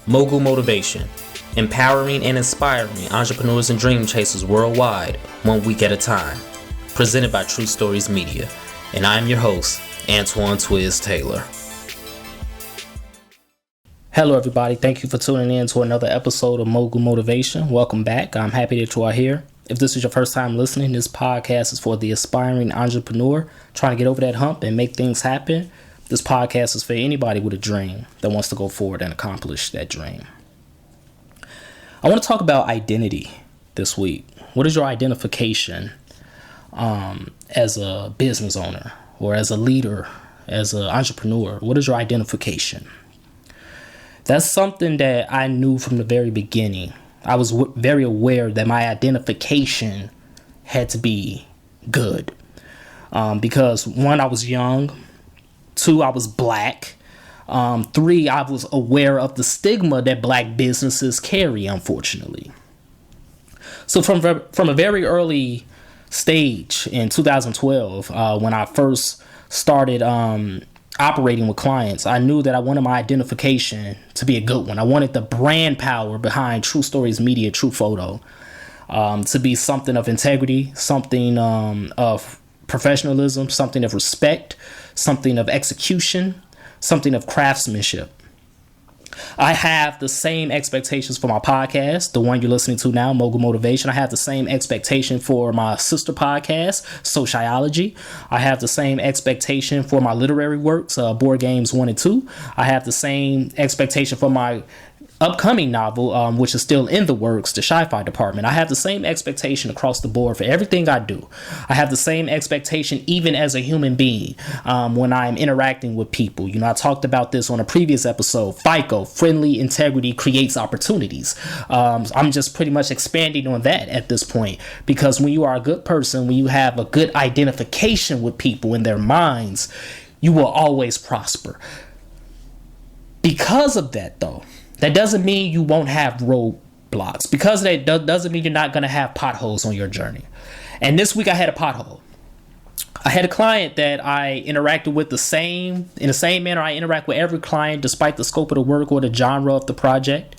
Mogul Motivation, empowering and inspiring entrepreneurs and dream chasers worldwide, 1 week at a time. Presented by True Stories Media. And I'm your host, Antoine Twiz Taylor. Hello everybody, thank you for tuning in to another episode of Mogul Motivation. Welcome back. I'm happy that you are here. If this is your first time listening, this podcast is for the aspiring entrepreneur trying to get over that hump and make things happen. This podcast is for anybody with a dream that wants to go forward and accomplish that dream. I want to talk about identity this week. What is your identification as a business owner or as a leader, as an entrepreneur? What is your identification? That's something that I knew from the very beginning. I was very aware that my identification had to be good. Because 1, I was young. 2, I was black. 3, I was aware of the stigma that black businesses carry, unfortunately. So from a very early stage in 2012, when I first started operating with clients, I knew that I wanted my identification to be a good one. I wanted the brand power behind True Stories Media, True Photo, to be something of integrity, something of professionalism, something of respect, something of execution, something of craftsmanship. I have the same expectations for my podcast, the one you're listening to now, Mogul Motivation. I have the same expectation for my sister podcast, Sociology. I have the same expectation for my literary works, Board Games 1 and 2. I have the same expectation for my upcoming novel, which is still in the works, the Sci-Fi department. I have the same expectation across the board for everything I do. I have the same expectation even as a human being when I'm interacting with people. You know, I talked about this on a previous episode. FICO, friendly integrity creates opportunities. I'm just pretty much expanding on that at this point, because when you are a good person, when you have a good identification with people in their minds, you will always prosper. Because of that, though, that doesn't mean you won't have roadblocks. Because that doesn't mean you're not going to have potholes on your journey. And this week I had a pothole. I had a client that I interacted with in the same manner I interact with every client, despite the scope of the work or the genre of the project.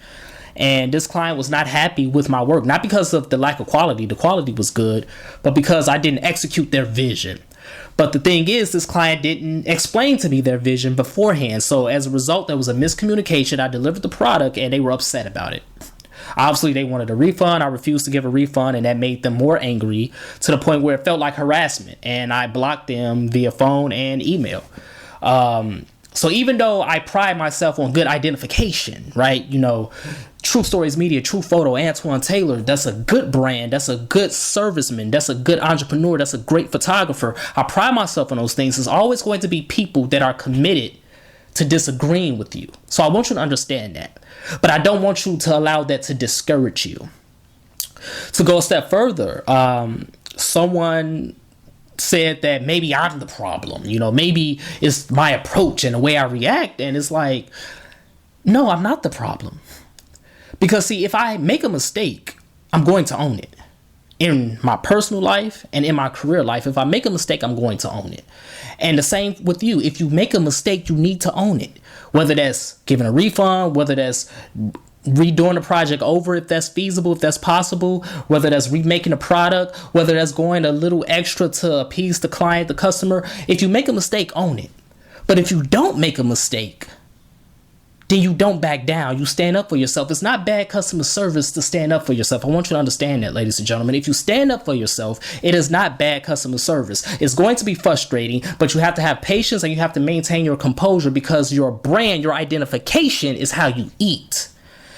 And this client was not happy with my work, not because of the lack of quality. The quality was good, but because I didn't execute their vision. But the thing is, this client didn't explain to me their vision beforehand. So as a result, there was a miscommunication. I delivered the product and they were upset about it. Obviously, they wanted a refund. I refused to give a refund, and that made them more angry to the point where it felt like harassment. And I blocked them via phone and email. So even though I pride myself on good identification, right? You know, True Stories Media, True Photo, Antoine Taylor, that's a good brand. That's a good serviceman. That's a good entrepreneur. That's a great photographer. I pride myself on those things. There's always going to be people that are committed to disagreeing with you. So I want you to understand that. But I don't want you to allow that to discourage you. To go a step further, someone said that maybe I'm the problem, you know, maybe it's my approach and the way I react. And it's like, no, I'm not the problem. Because see, if I make a mistake, I'm going to own it. In my personal life and in my career life, if I make a mistake, I'm going to own it. And the same with you. If you make a mistake, you need to own it. Whether that's giving a refund, whether that's redoing the project over if that's feasible, if that's possible, whether that's remaking a product, whether that's going a little extra to appease the client, the customer. If you make a mistake, own it. But if you don't make a mistake, then you don't back down. You stand up for yourself. It's not bad customer service to stand up for yourself. I want you to understand that, ladies and gentlemen. If you stand up for yourself, it is not bad customer service. It's going to be frustrating, but you have to have patience and you have to maintain your composure, because your brand, your identification is how you eat.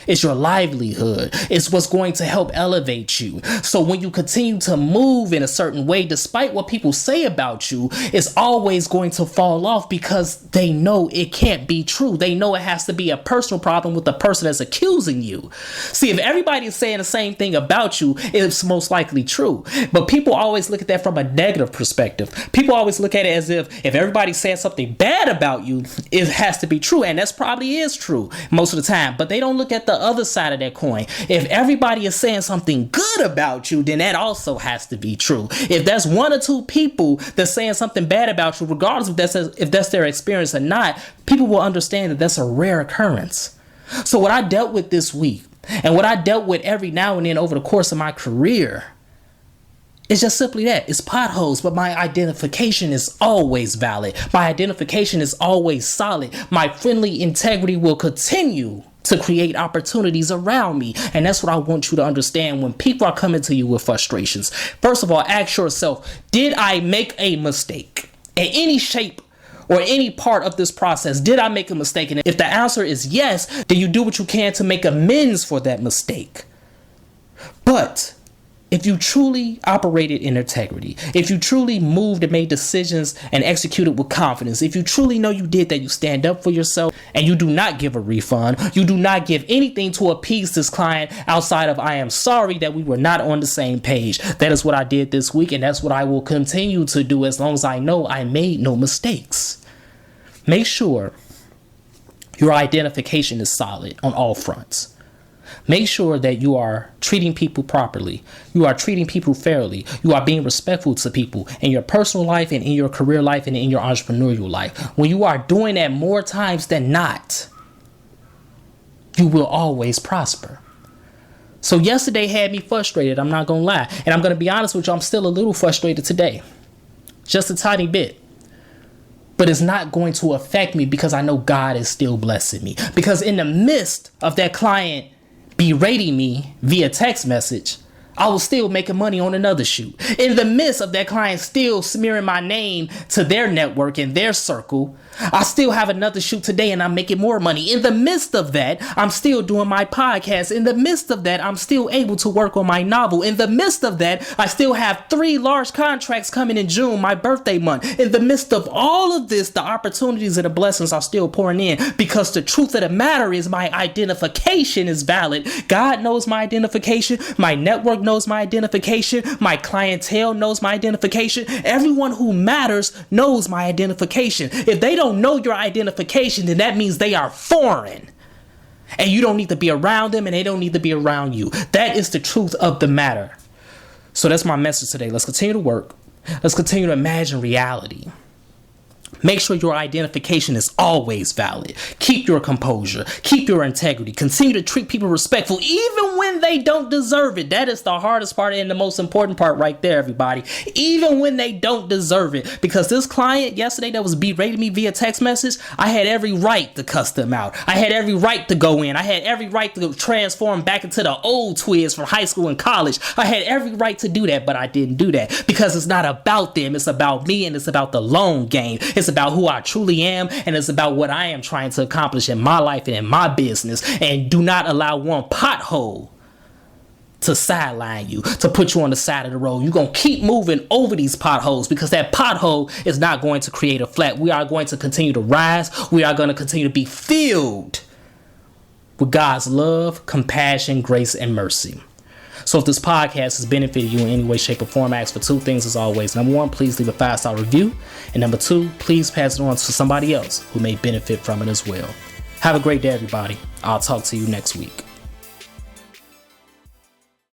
It's your livelihood. It's what's going to help elevate you. So when you continue to move in a certain way, despite what people say about you, it's always going to fall off, because they know it can't be true. They know it has to be a personal problem with the person that's accusing you. See, if everybody is saying the same thing about you, it's most likely true. But people always look at that from a negative perspective. People always look at it as if everybody's saying something bad about you, it has to be true. And that's probably is true most of the time. But they don't look at the other side of that coin. If everybody is saying something good about you, then that also has to be true. If there's 1 or 2 people that's saying something bad about you, regardless if that's their experience or not, people will understand that that's a rare occurrence. So what I dealt with this week, and what I dealt with every now and then over the course of my career, it's just simply that. It's potholes, but my identification is always valid. My identification is always solid. My friendly integrity will continue to create opportunities around me. And that's what I want you to understand when people are coming to you with frustrations. First of all, ask yourself, did I make a mistake in any shape or any part of this process? Did I make a mistake? And if the answer is yes, then you do what you can to make amends for that mistake. But if you truly operated in integrity, if you truly moved and made decisions and executed with confidence, if you truly know you did that, you stand up for yourself and you do not give a refund, you do not give anything to appease this client outside of I am sorry that we were not on the same page. That is what I did this week, and that's what I will continue to do as long as I know I made no mistakes. Make sure your identification is solid on all fronts. Make sure that you are treating people properly. You are treating people fairly. You are being respectful to people in your personal life and in your career life and in your entrepreneurial life. When you are doing that more times than not, you will always prosper. So yesterday had me frustrated. I'm not going to lie. And I'm going to be honest with you. I'm still a little frustrated today. Just a tiny bit. But it's not going to affect me because I know God is still blessing me. Because in the midst of that client berating me via text message, I was still making money on another shoot. In the midst of that client still smearing my name to their network and their circle, I still have another shoot today and I'm making more money. In the midst of that, I'm still doing my podcast. In the midst of that, I'm still able to work on my novel. In the midst of that, I still have 3 large contracts coming in June, my birthday month. In the midst of all of this, the opportunities and the blessings are still pouring in because the truth of the matter is my identification is valid. God knows my identification. My network knows my identification. My clientele knows my identification. Everyone who matters knows my identification. If they don't know your identification, then that means they are foreign. And you don't need to be around them and they don't need to be around you. That is the truth of the matter. So that's my message today. Let's continue to work. Let's continue to imagine reality. Make sure your identification is always valid. Keep your composure. Keep your integrity. Continue to treat people respectful, even when they don't deserve it. That is the hardest part and the most important part right there, everybody. Even when they don't deserve it. Because this client yesterday that was berating me via text message, I had every right to cuss them out. I had every right to go in. I had every right to transform back into the old Twiz from high school and college. I had every right to do that, but I didn't do that. Because it's not about them. It's about me and it's about the long game. It's about who I truly am, and it's about what I am trying to accomplish in my life and in my business. And do not allow one pothole to sideline you, to put you on the side of the road. You're going to keep moving over these potholes because that pothole is not going to create a flat. We are going to continue to rise. We are going to continue to be filled with God's love, compassion, grace, and mercy. So if this podcast has benefited you in any way, shape, or form, I ask for 2 things as always. Number 1, please leave a 5-star review. And number 2, please pass it on to somebody else who may benefit from it as well. Have a great day, everybody. I'll talk to you next week.